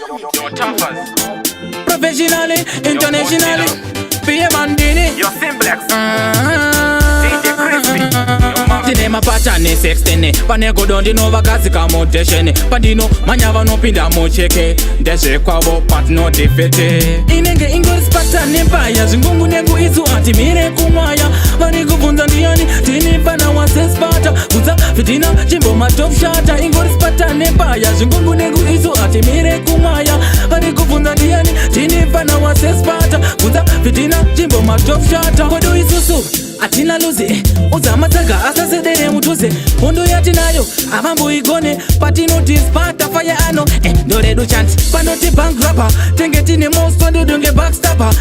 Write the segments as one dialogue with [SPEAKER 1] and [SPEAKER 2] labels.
[SPEAKER 1] Yo, Taffers.
[SPEAKER 2] Professionally, internationally, P.M. Mandini.
[SPEAKER 1] Yo, Simplex. DJ Crispy. Yo, Max.
[SPEAKER 2] Tine mapata ne sextene Paneko dondi no vakazi kamoteshene Pandino manyava no pinda mocheke Ndeshe kwabo pat no defete Inenge ingos pata nempaya Zingungu negu isu ati mire kumwaya Vani kufunza ndiyani Tini pana wa sespata Kuza fitina jimbo matop shata Ingos pata nempaya Zingungu negu isu ati mire kumwaya Vani kufunza ndiyani Tini pana wa sespata Kuza fitina jimbo matop shata Kodo isusu atina luzi uzamatsaga asasedere mutuze hondo yatinayo avambo igone patinotis pata fire ano ndoredu chant panoti bangrapa tenge tine mosto ndudunge backstapa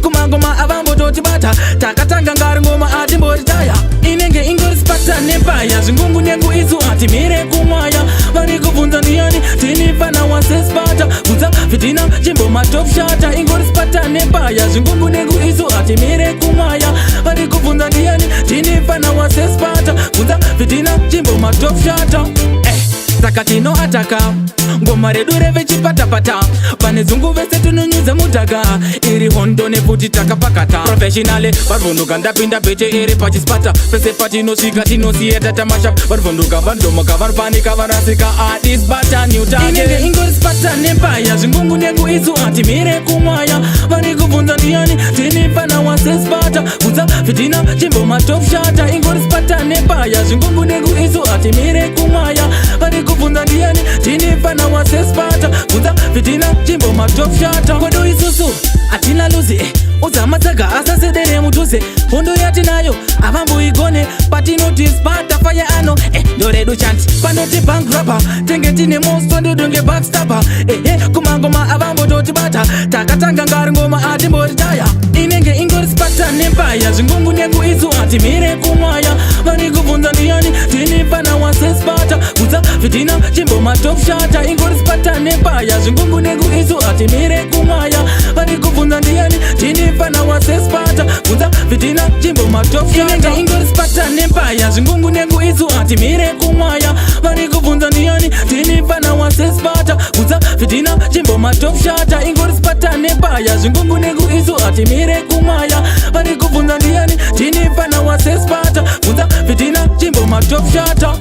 [SPEAKER 2] kumangoma avambo totibata takatanga ngari ngoma atimbotitaya inenge ingorispata nempaya zvingungu nengu isu ati mire kumwaya vari kubvunza ndiyani tinifana wasespata bvunza fitina chimbo matop shata ingorispata nempaya zvingungu nengu isu ati mire kumwaya vari kubvunza ndiyani tinifana wasespata bvunza fitina chimbo matop shata saka tino ataka ngoma redu revechipatapata pane zungu vese tunonyudza mudhaka iri hondo nefuti takapakata professionale varivunduka ndapinda bete iri pachispata pese patinosvika tinosiya tatamasha varivunduka vandomoka vanopanika vanasika adisbata newtange ingorispata nempaya zvingungu nengu isu ati mire kumwaya vari kubvunza ndiyani tinifana wasespata bvunza fitina chimbo matop shata ingorispata nempaya zvingungu nengu isu ati mire kumwaya vari kubvunza ndiyani tinifana wasespata bvunza fitina chimbo matop shata kodo isusu atina luzi uzamatsaga asasedere mutuze hondo yatinayo avamboigone patinotispata fire ano ndoredu chanti panoti bangrapa tenge tine mosto ndudunge backstapa kumangoma avambototibata takatanga ngari ngoma atimbotitaya inenge ingorispata nempaya zvingungu nengu isu ati mire kumwaya vari kubvunza ndiyani tinifana wasespata bvunza fitina chimbo matop shata ingorispata nempaya zvingungu nengu isu ati mire kumwaya vari kubvunza ndiyani tinifana wasespata bvunza fitina chimbo matop shata inenge ingorispata nempaya zvingungu nengu isu ati mire kumwaya vari kubvunza ndiyani tinifana wasespata bvunza fitina chimbo matop shata ingorispata nempaya zvingungu nengu isu ati mire kumwaya vari kubvunza ndiyani tinifana wasespata bvunza fitina chimbo matop shata